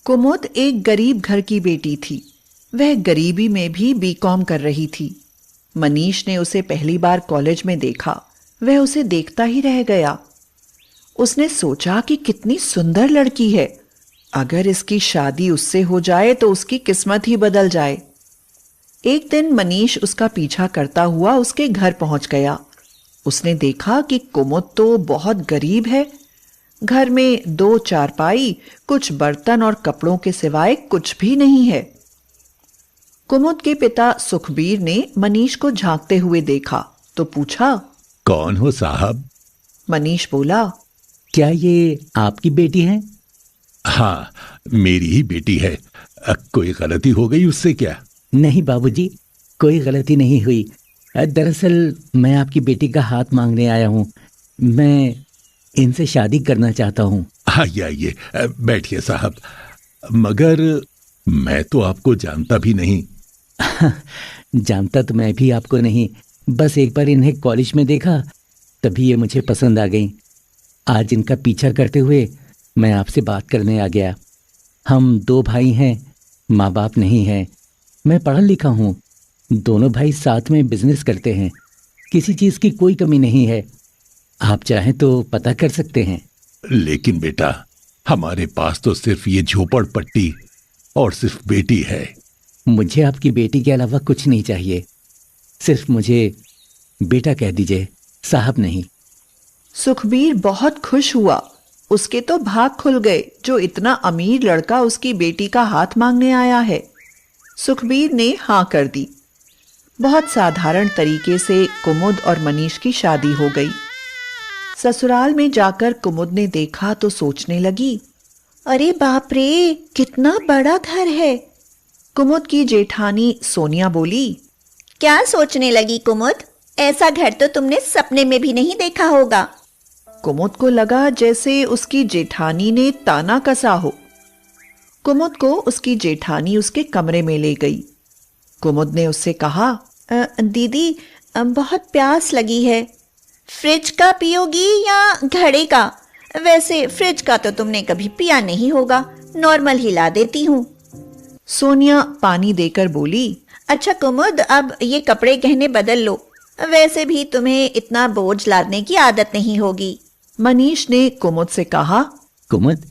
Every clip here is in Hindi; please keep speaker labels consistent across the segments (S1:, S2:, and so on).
S1: कुमुद एक गरीब घर की बेटी थी। वह गरीबी में भी बीकॉम कर रही थी। मनीष ने उसे पहली बार कॉलेज में देखा। वह उसे देखता ही रह गया। उसने सोचा कि कितनी सुंदर लड़की है। अगर इसकी शादी उससे हो जाए तो उसकी किस्मत ही बदल जाए। एक दिन मनीष उसका पीछा करता हुआ उसके घर पहुंच गया। उसने देखा कि कुमुद तो बहुत गरीब है। घर में 2 चारपाई, कुछ बर्तन और कपड़ों के सिवाय कुछ भी नहीं है। कुमुद के पिता सुखबीर ने मनीष को झांकते हुए देखा तो पूछा,
S2: कौन हो साहब?
S1: मनीष बोला,
S3: क्या ये आपकी बेटी है?
S2: हाँ, मेरी ही बेटी है। कोई गलती हो गई उससे क्या?
S3: नहीं बाबूजी, कोई गलती नहीं हुई। दरअसल मैं आपकी बेटी का हाथ मांगने आया हूँ। मैं इनसे शादी करना चाहता हूँ।
S2: आइए आइए, बैठिए साहब। मगर मैं तो आपको जानता भी नहीं।
S3: जानता तो मैं भी आपको नहीं, बस एक बार इन्हें कॉलेज में देखा तभी ये मुझे पसंद आ गई। आज इनका पीछा करते हुए मैं आपसे बात करने आ गया। हम 2 भाई हैं, माँ बाप नहीं है। मैं पढ़ा लिखा हूँ। दोनों भाई साथ में बिजनेस करते हैं। किसी चीज़ की कोई कमी नहीं है। आप चाहें तो पता कर सकते हैं।
S2: लेकिन बेटा, हमारे पास तो सिर्फ ये झोपड़पट्टी और सिर्फ बेटी है।
S3: मुझे आपकी बेटी के अलावा कुछ नहीं चाहिए। सिर्फ मुझे बेटा कह दीजिए, साहब नहीं।
S1: सुखबीर बहुत खुश हुआ। उसके तो भाग खुल गए जो इतना अमीर लड़का उसकी बेटी का हाथ मांगने आया है। सुखबीर ने हाँ कर दी। बहुत साधारण तरीके से कुमुद और मनीष की शादी हो गई। ससुराल में जाकर कुमुद ने देखा तो सोचने लगी, अरे बाप रे, कितना बड़ा घर है। कुमुद की जेठानी सोनिया बोली,
S4: क्या सोचने लगी कुमुद? ऐसा घर तो तुमने सपने में भी नहीं देखा होगा।
S1: कुमुद को लगा जैसे उसकी जेठानी ने ताना कसा हो। कुमुद को उसकी जेठानी उसके कमरे में ले गई। कुमुद ने उससे कहा,
S4: दीदी, बहुत प्यास लगी है। फ्रिज का पियोगी या घड़े का? वैसे फ्रिज का तो तुमने कभी पिया नहीं होगा, नॉर्मल ही ला देती हूँ।
S1: सोनिया पानी देकर बोली,
S4: अच्छा कुमुद, अब ये कपड़े गहने बदल लो। वैसे भी तुम्हें इतना बोझ लादने की आदत नहीं होगी।
S1: मनीष ने कुमुद से कहा,
S3: कुमुद,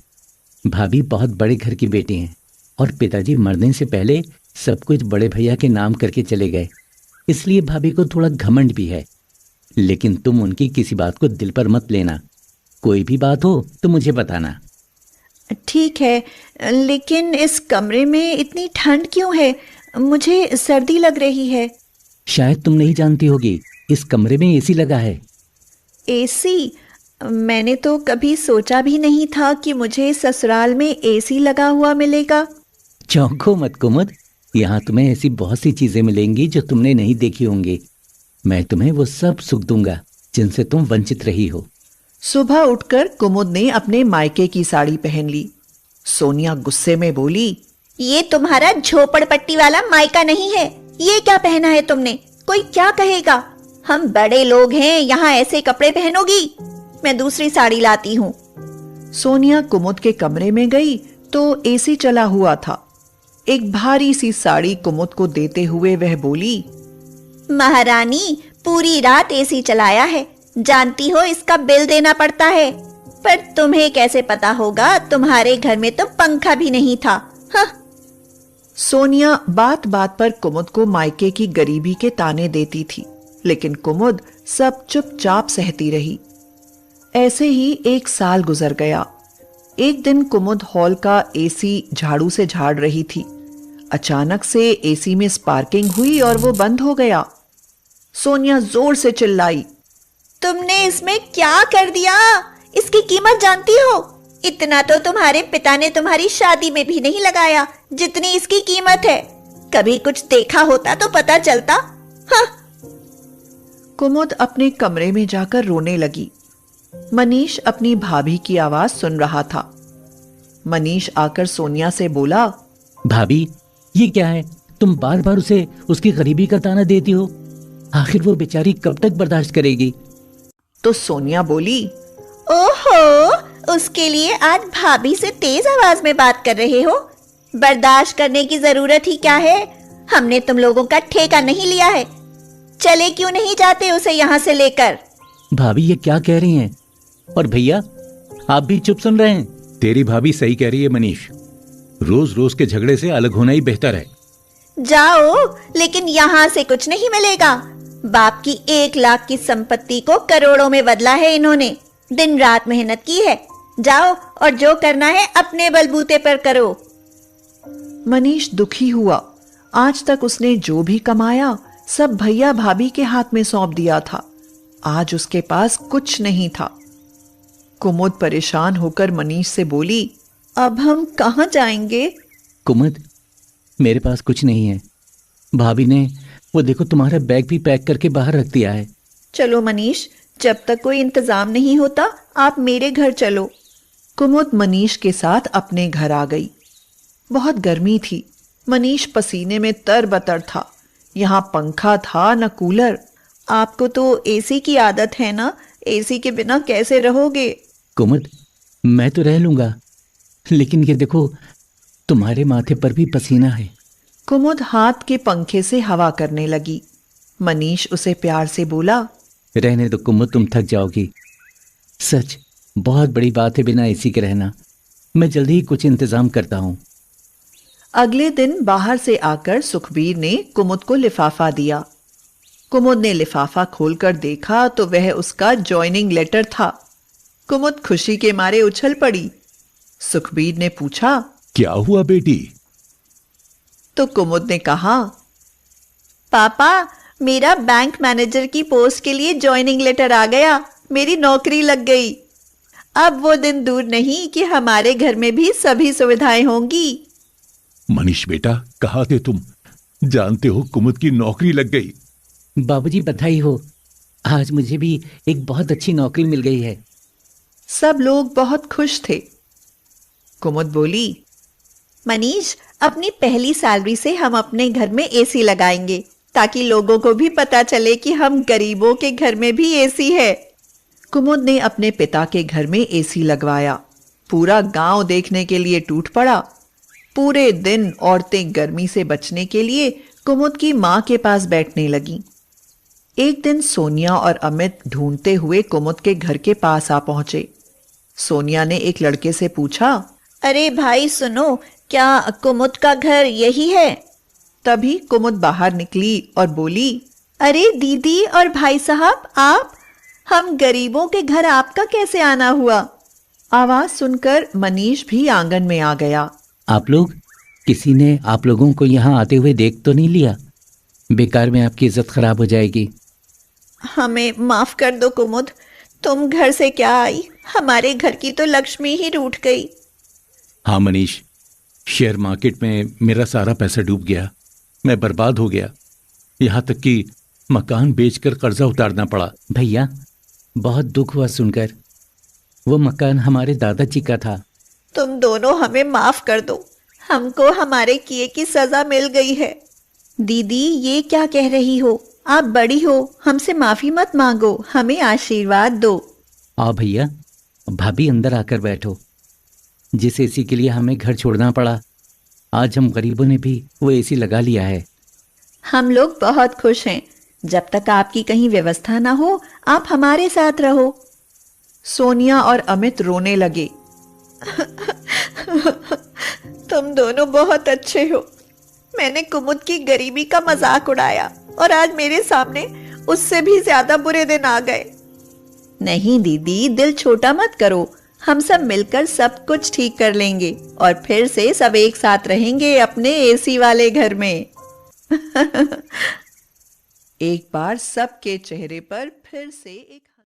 S3: भाभी बहुत बड़े घर की बेटी हैं और पिताजी मरने से पहले सब कुछ बड़े भैया के नाम करके चले गए, इसलिए भाभी को थोड़ा घमंड भी है। लेकिन तुम उनकी किसी बात को दिल पर मत लेना। कोई भी बात हो तो मुझे बताना।
S4: ठीक है, लेकिन इस कमरे में इतनी ठंड क्यों है? मुझे सर्दी लग रही है।
S3: शायद तुम नहीं जानती होगी, इस कमरे में एसी लगा है।
S4: एसी? मैंने तो कभी सोचा भी नहीं था कि मुझे ससुराल में एसी लगा हुआ मिलेगा।
S3: चौंको मत कुमुद, यहाँ तुम्हें ऐसी बहुत सी चीजें मिलेंगी जो तुमने नहीं देखी होंगी। मैं तुम्हें वो सब सुख दूंगा जिनसे तुम वंचित रही हो।
S1: सुबह उठकर कुमुद ने अपने मायके की साड़ी पहन ली। सोनिया गुस्से में बोली,
S4: ये तुम्हारा झोपड़पट्टी वाला मायका नहीं है। ये क्या पहना है तुमने? कोई क्या कहेगा? हम बड़े लोग हैं, यहाँ ऐसे कपड़े पहनोगी? मैं दूसरी साड़ी लाती हूँ।
S1: सोनिया कुमुद के कमरे में गई तो एसी चला हुआ था। एक भारी सी साड़ी कुमुद को देते हुए वह बोली,
S4: महारानी, पूरी रात एसी चलाया है, जानती हो इसका बिल देना पड़ता है। पर तुम्हें कैसे पता होगा? तुम्हारे घर में तो पंखा भी नहीं था। हाँ।
S1: सोनिया बात बात पर कुमुद को मायके की गरीबी के ताने देती थी, लेकिन कुमुद सब चुपचाप सहती रही। ऐसे ही 1 साल गुजर गया। एक दिन कुमुद हॉल का एसी झाड़ू से झाड़ रही थी। अचानक से एसी में स्पार्किंग हुई और वो बंद हो गया। सोनिया जोर से चिल्लाई,
S4: तुमने इसमें क्या कर दिया? इसकी कीमत जानती हो? इतना तो तुम्हारे पिता ने तुम्हारी शादी में भी नहीं लगाया जितनी इसकी कीमत है। कभी कुछ देखा होता तो पता चलता। हाँ।
S1: कुमुद अपने कमरे में जाकर रोने लगी। मनीष अपनी भाभी की आवाज सुन रहा था। मनीष आकर सोनिया से बोला,
S3: भाभी, ये क्या है? तुम बार बार उसे उसकी गरीबी का ताना देती हो। आखिर वो बेचारी कब तक बर्दाश्त करेगी?
S1: तो सोनिया बोली,
S4: ओहो, उसके लिए आज भाभी से तेज आवाज में बात कर रहे हो? बर्दाश्त करने की जरूरत ही क्या है? हमने तुम लोगों का ठेका नहीं लिया है। चले क्यों नहीं जाते उसे यहाँ से लेकर?
S3: भाभी ये क्या कह रही हैं? और भैया आप भी चुप सुन रहे हैं?
S2: तेरी भाभी सही कह रही है मनीष, रोज रोज के झगड़े से अलग होना ही बेहतर है।
S4: जाओ, लेकिन यहाँ से कुछ नहीं मिलेगा। बाप की 1 लाख की संपत्ति को करोड़ों में बदला है इन्होंने। दिन रात मेहनत की है। जाओ और जो करना है अपने बलबूते पर करो।
S1: मनीष दुखी हुआ। आज तक उसने जो भी कमाया सब भैया भाभी के हाथ में सौंप दिया था। आज उसके पास कुछ नहीं था। कुमुद परेशान होकर मनीष से बोली, अब हम कहाँ जाएंगे?
S3: कुमुद, मेरे पास कुछ नहीं है। भाभी ने वो देखो तुम्हारा बैग भी पैक करके बाहर रख दिया है।
S1: चलो मनीष, जब तक कोई इंतजाम नहीं होता आप मेरे घर चलो। कुमुद मनीष के साथ अपने घर आ गई। बहुत गर्मी थी। मनीष पसीने में तरबतर था। यहाँ पंखा था न कूलर। आपको तो एसी की आदत है ना, एसी के बिना कैसे रहोगे?
S3: कुमुद, मैं तो रह लूंगा, लेकिन ये देखो तुम्हारे माथे पर भी पसीना है।
S1: कुमुद हाथ के पंखे से हवा करने लगी। मनीष उसे प्यार से बोला,
S3: रहने दो कुमुद, तुम थक जाओगी। सच बहुत बड़ी बात है बिना एसी के रहना। मैं जल्दी ही कुछ इंतजाम करता हूँ।
S1: अगले दिन बाहर से आकर सुखबीर ने कुमुद को लिफाफा दिया। कुमुद ने लिफाफा खोलकर देखा तो वह उसका जॉइनिंग लेटर था। कुमुद खुशी के मारे उछल पड़ी। सुखबीर ने पूछा,
S2: क्या हुआ बेटी?
S1: तो कुमुद ने कहा,
S4: पापा, मेरा बैंक मैनेजर की पोस्ट के लिए जॉइनिंग लेटर आ गया। मेरी नौकरी लग गई। अब वो दिन दूर नहीं कि हमारे घर में भी सभी सुविधाएं होंगी।
S2: मनीष बेटा, कहाँ थे तुम? जानते हो कुमुद की नौकरी लग गई।
S3: बाबूजी बधाई हो, आज मुझे भी एक बहुत अच्छी नौकरी मिल गई है।
S1: सब लोग बहुत खुश थे। कुमुद बोली,
S4: मनीष, अपनी पहली सैलरी से हम अपने घर में एसी लगाएंगे ताकि लोगों को भी पता चले कि हम गरीबों के घर में भी एसी है।
S1: कुमुद ने अपने पिता के घर में एसी लगवाया। पूरा गांव देखने के लिए टूट पड़ा। पूरे दिन औरतें गर्मी से बचने के लिए कुमुद की मां के पास बैठने लगीं। एक दिन सोनिया और अमित ढूंढते हुए कुमुद के घर के पास आ पहुंचे। सोनिया ने एक लड़के से पूछा,
S4: अरे भाई सुनो, क्या कुमुद का घर यही है?
S1: तभी कुमुद बाहर निकली और बोली,
S4: अरे दीदी और भाई साहब, आप, हम गरीबों के घर आपका कैसे आना हुआ?
S1: आवाज सुनकर मनीष भी आंगन में आ गया।
S3: आप लोग, किसी ने आप लोगों को यहाँ आते हुए देख तो नहीं लिया? बेकार में आपकी इज्जत खराब हो जाएगी।
S4: हमें माफ कर दो कुमुद, तुम घर से क्या आई, हमारे घर की तो लक्ष्मी ही रूठ गई।
S2: हाँ मनीष, शेयर मार्केट में मेरा सारा पैसा डूब गया। मैं बर्बाद हो गया। यहाँ तक कि मकान बेचकर कर्जा उतारना पड़ा।
S3: भैया, बहुत दुख हुआ सुनकर। वो मकान हमारे दादाजी का था।
S4: तुम दोनों हमें माफ कर दो, हमको हमारे किए की सजा मिल गई है। दीदी, ये क्या कह रही हो? आप बड़ी हो, हमसे माफी मत मांगो, हमें आशीर्वाद दो।
S3: आओ भैया, भाभी अंदर आकर बैठो। जिस एसी के लिए हमें घर छोड़ना पड़ा, आज हम गरीबों ने भी वो एसी लगा लिया है।
S4: हम लोग बहुत खुश हैं। जब तक आपकी कहीं व्यवस्था ना हो, आप हमारे साथ रहो।
S1: सोनिया और अमित रोने लगे।
S4: तुम दोनों बहुत अच्छे हो। मैंने कुमुद की गरीबी का मजाक उड़ाया और आज मेरे सामने उससे भी ज्यादा बुरे दिन आ गए। नहीं दीदी, दिल छोटा मत करो। हम सब मिलकर सब कुछ ठीक कर लेंगे और फिर से सब एक साथ रहेंगे अपने एसी वाले घर में।
S1: एक बार सबके चेहरे पर फिर से एक